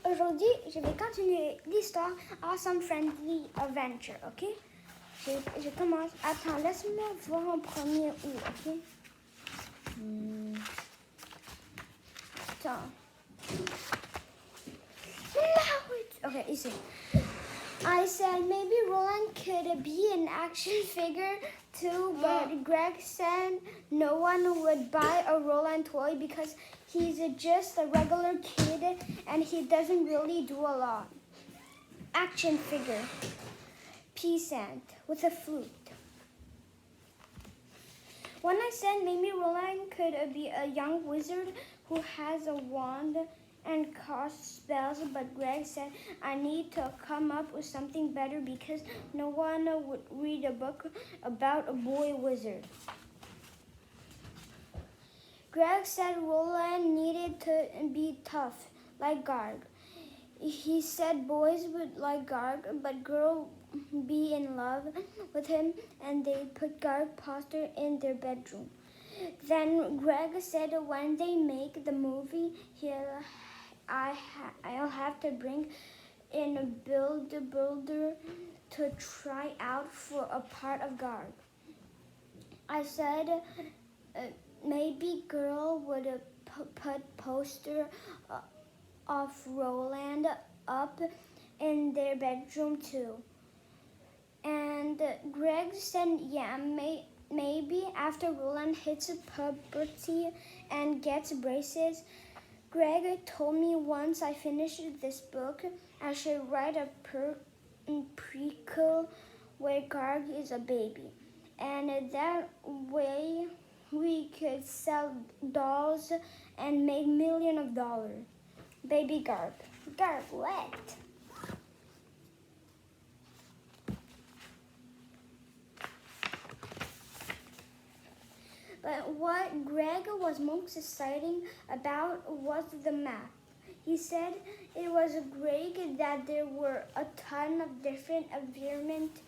aujourd'hui, je vais continuer l'histoire Awesome Friendly Adventure, ok? Je commence. Attends, laisse-moi voir en premier où, ok? Attends. Okay, ici. I said maybe Roland could be an action figure too, but Greg said no one would buy a Roland toy because he's just a regular kid and he doesn't really do a lot. Action figure. Peasant with a flute. When I said maybe Roland could be a young wizard who has a wand and casts spells, but Greg said I need to come up with something better because no one would read a book about a boy wizard. Greg said Roland needed to be tough, like Garg. He said boys would like Garg, but girls be in love with him and they'd put Garg poster in their bedroom. Then Greg said when they make the movie, I'll have to bring in a builder to try out for a part of Garg. I said maybe girl would put poster of Roland up in their bedroom too. And Greg said, yeah, maybe after Roland hits puberty and gets braces. Greg told me once I finished this book, I should write a prequel where Garg is a baby. And that way we could sell dolls and make millions of dollars. Baby Garg. Garg, what? But what Greg was most excited about was the map. He said it was great that there were a ton of different environments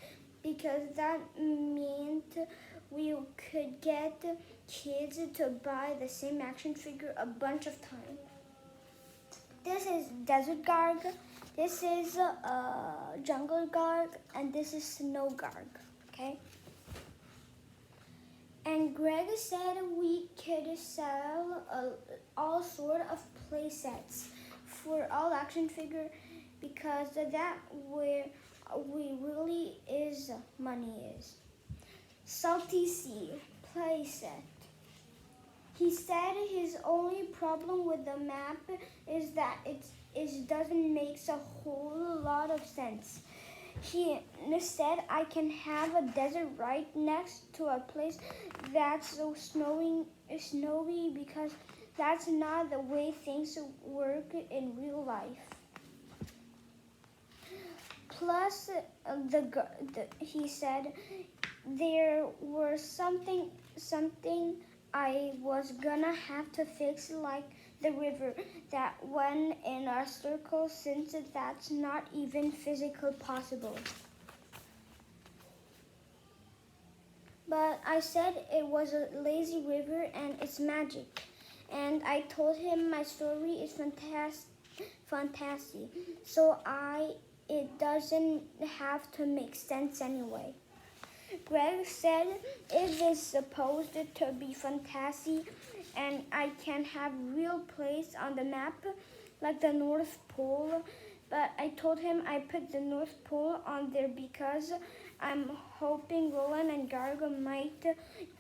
because that meant we could get kids to buy the same action figure a bunch of times. This is Desert Garg, this is Jungle Garg, and this is Snow Garg, okay? And Greg said we could sell all sort of play sets for all action figure because that's where we really is money is. Salty Sea play set. He said his only problem with the map is that it doesn't make a whole lot of sense. He said I can have a desert right next to a place that's so snowy because that's not the way things work in real life. Plus, he said there was something I was gonna have to fix, like the river that went in a circle, since that's not even physically possible. But I said it was a lazy river and it's magic. And I told him my story is fantasy, so it doesn't have to make sense anyway. Greg said if it's supposed to be fantasy and I can have real place on the map like the North Pole, but I told him I put the North Pole on there because I'm hoping Roland and Garg might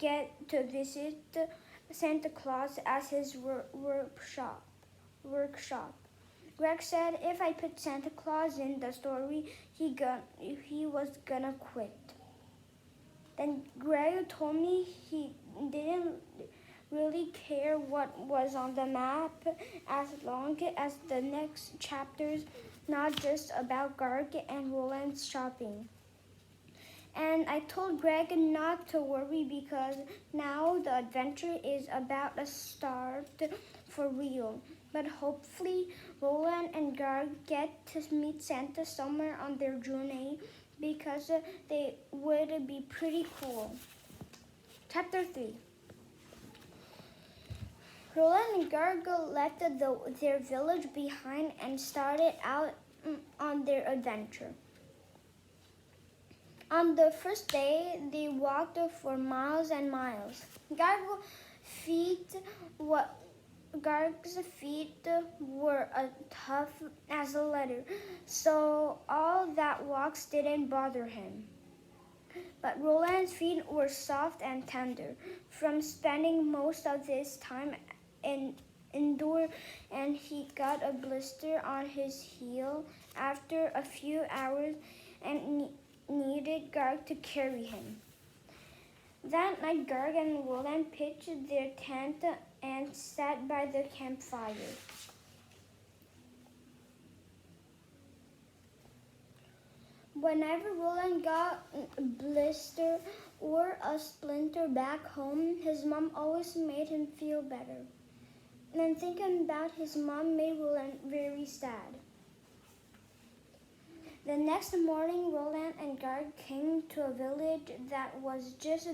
get to visit Santa Claus at his workshop. Greg said if I put Santa Claus in the story, he was gonna quit. Then Greg told me he didn't really care what was on the map as long as the next chapters not just about Garg and Roland's shopping. And I told Greg not to worry because now the adventure is about to start for real. But hopefully Roland and Garg get to meet Santa somewhere on their journey because they would be pretty cool. Chapter 3. Roland and Gargle left their village behind and started out on their adventure. On the first day, they walked for miles and miles. Gargle's feet were tough as a leather, so all that walks didn't bother him. But Roland's feet were soft and tender from spending most of his time indoor, and he got a blister on his heel after a few hours and needed Garg to carry him. That night, Garg and Roland pitched their tent and sat by the campfire. Whenever Roland got a blister or a splinter back home, his mom always made him feel better. And thinking about his mom made Roland very sad. The next morning, Roland and Garg came to a village that was just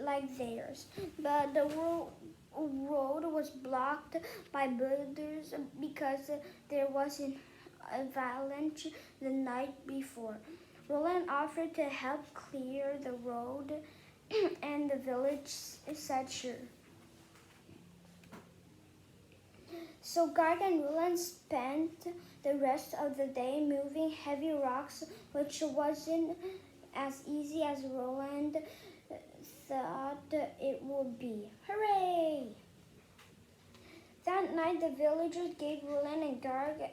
like theirs, but the road was blocked by boulders because there was an avalanche the night before. Roland offered to help clear the road, and the village said sure. So Garg and Roland spent the rest of the day moving heavy rocks, which wasn't as easy as Roland thought it would be. Hooray! That night, the villagers gave Roland and Garg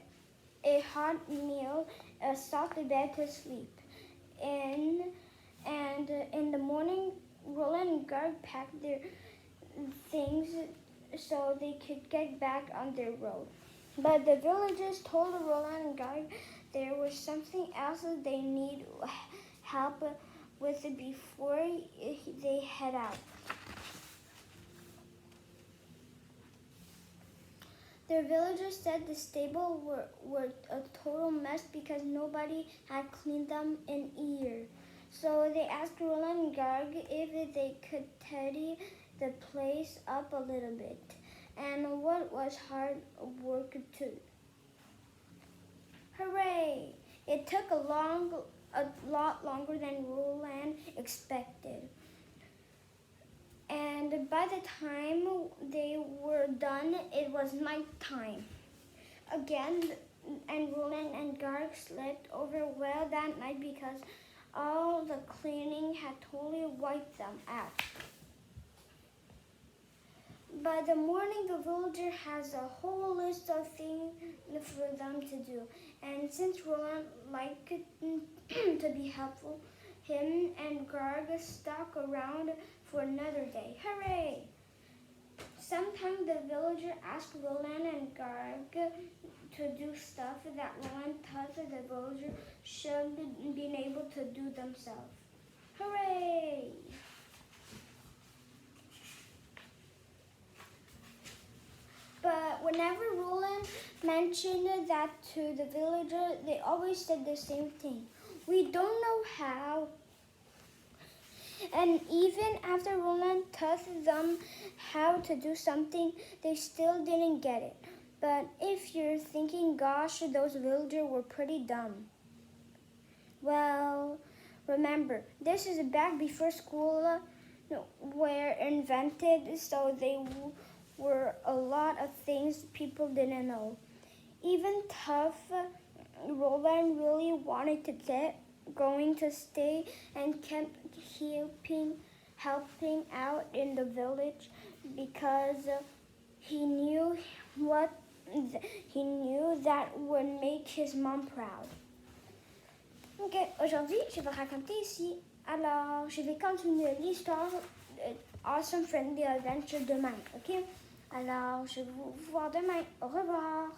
a hot meal, a soft bed to sleep in, and in the morning, Roland and Garg packed their things so they could get back on their road. But the villagers told Roland and Garg there was something else that they need help with before they head out. The villagers said the stable were a total mess because nobody had cleaned them in a year. So they asked Roland and Garg if they could tidy the place up a little bit, and what was hard work too. Hooray! It took a lot longer than Roland expected. And by the time they were done, it was night time again, and Roland and Garg slept over well that night because all the cleaning had totally wiped them out. By the morning, the villager has a whole list of things for them to do, and since Roland liked to be helpful, him and Garg stuck around for another day. Hooray! Sometimes the villager asked Roland and Garg to do stuff that Roland thought the villager should have been able to do themselves. Hooray! But whenever Roland mentioned that to the villager, they always said the same thing. We don't know how. And even after Roland taught them how to do something, they still didn't get it. But if you're thinking, gosh, those villagers were pretty dumb. Well, remember, this is back before school were invented, so they were a lot of things people didn't know. Even tough, Roland really wanted to get going to stay and kept helping out in the village because he knew that would make his mom proud. Ok, aujourd'hui, je vais raconter ici. Alors, je vais continuer l'histoire Awesome Friendly Adventure demain, ok? Alors, je vais vous voir demain. Au revoir.